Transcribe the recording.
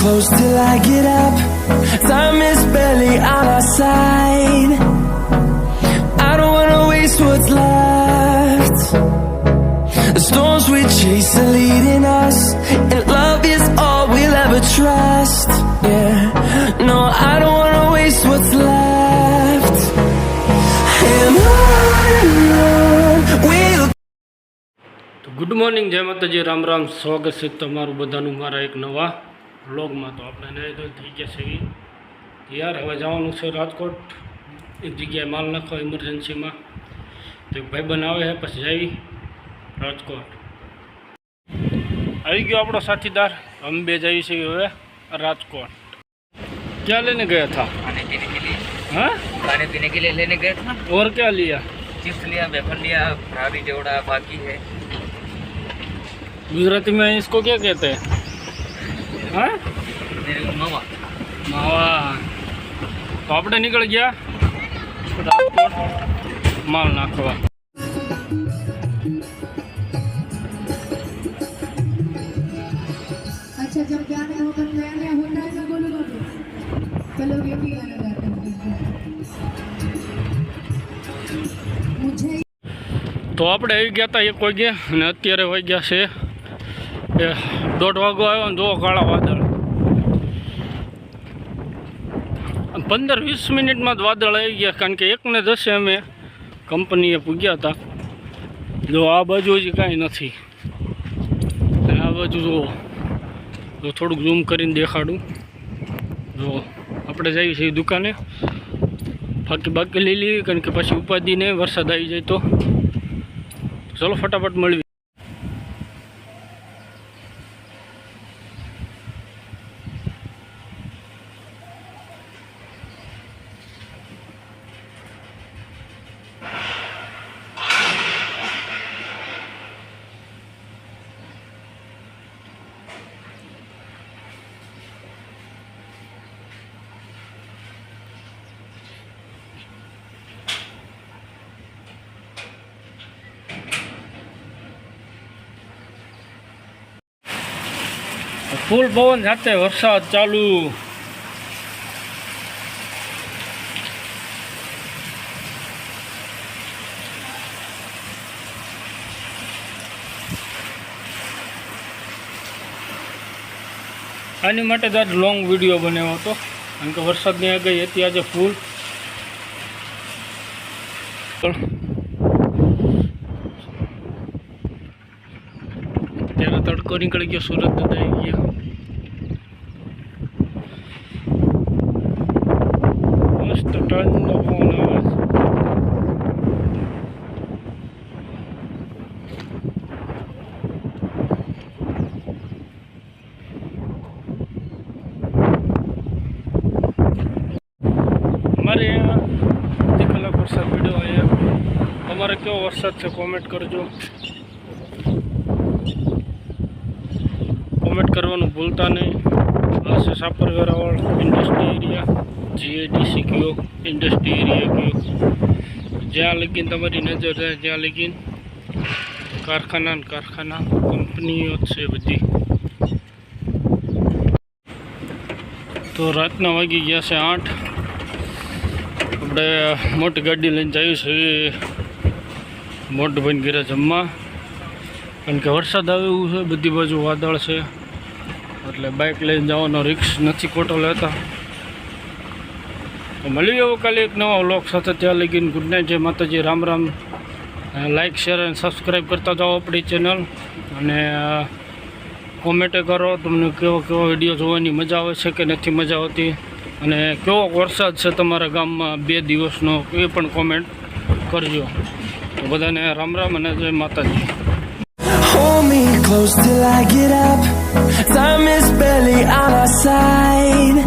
close till I get up. Time is barely on our side. I don't wanna waste what's left. The storms we chase are leading us, and love is all we'll ever trust. Yeah, no, I don't wanna waste what's left. And on we'll. Good morning, જય માતાજી, રામ રામ. સ્વાગત છે તમારું બધાનું મારા એક નવા વ્લોગમાં. તો આપણે નહીં તો થઈ ગયા છે યાર. હવે જવાનું છે રાજકોટ, એક જગ્યાએ માલ નાખવા ઇમરજન્સીમાં. તો એક ભાઈબંધ આવે છે, પછી જઈ રાજકોટ. આવી ગયો આપણો સાથીદાર. અમે બે જઈએ છીએ હવે રાજકોટ. क्या लेने गया था? खाने पीने के लिए। हाँ, खाने पीने के लिए लेने गए थे। और क्या लिया? चिप्स लिया, वेफर लिया, फ्रारी जोड़ा बाकी है। गुजराती में इसको क्या कहते हैं? हाँ, मेरे को मावा। मावा. तो આપણે નીકળ ગયા રાજકોટ માલ નાખવા. अच्छा, जब गाने होगा नया नया होता है सब बोलो चलो ये भी गाना गाते हैं मुझे. તો આપણે આવી ગયા હતા 1 વાગે અને અત્યારે વાગ્યા છે 1:30 વાગો આવ્યો ને જો કાળા વાદળ. 15-20 મિનિટમાં જ વાદળ આવી ગયા, કારણ કે 1:10 અમે કંપનીએ પૂગ્યા હતા. જો આ બાજુ હજી કાંઈ નથી, અને આ બાજુ જુઓ. તો થોડુંક ઝૂમ કરીને દેખાડું. જો આપણે જઈએ છીએ દુકાને, બાકી લઈ લઈએ, કારણ કે પછી ઉપાધિને વરસાદ આવી જાય તો. ચલો ફટાફટ મળવી. ફૂલ પવન સાથે વરસાદ ચાલુ. આની માટે જ આજ લોંગ વિડીયો બનાવ્યો હતો, કારણ કે વરસાદની આગાહી હતી આજે ફૂલ. ત્યારે તડકો નીકળી ગયો, સુરત દાદા આવી ગયા. મસ્ત ઠંડો પવન આવે. અમારે અડધી કલાક વરસાદ પડ્યો અહીંયા. તમારે કેવો વરસાદ છે કોમેન્ટ કરજો. કોમેન્ટ કરવાનું ભૂલતા નહીં. આ છે સાપરવેરાવાળ ઇન્ડસ્ટ્રી એરિયા, GADC કયો ઇન્ડસ્ટ્રી એરિયા કયો. જ્યાં લગીન તમારી નજર જાય ત્યાં લગીન કારખાના કંપનીઓ જ છે બધી. તો રાતના વાગી ગયા છે 8. આપણે મોટી ગાડી લઈને જઈએ છીએ મોટું ભાઈને ઘરે જમવા, કારણ કે વરસાદ આવે એવું છે, બધી બાજુ વાદળ છે, એટલે બાઇક લઈને જવાનો રિસ્ક નથી ખોટો લેતા. તો મળીએ હવે કાલે એક નવા વ્લોગ સાથે. ત્યાં લગીને ગુડ નાઇટ, જય માતાજી, રામ રામ. લાઇક, શેર અને સબસ્ક્રાઈબ કરતા જાઓ આપણી ચેનલ, અને કોમેન્ટે કરો તમને કેવો વિડીયો જોવાની મજા આવે છે કે નથી મજા આવતી, અને કેવો વરસાદ છે તમારા ગામમાં 2 દિવસનો એ પણ કોમેન્ટ કરજો. તો બધાને રામ રામ અને જય માતાજી. Hold me close till I get up. Time is barely on our side.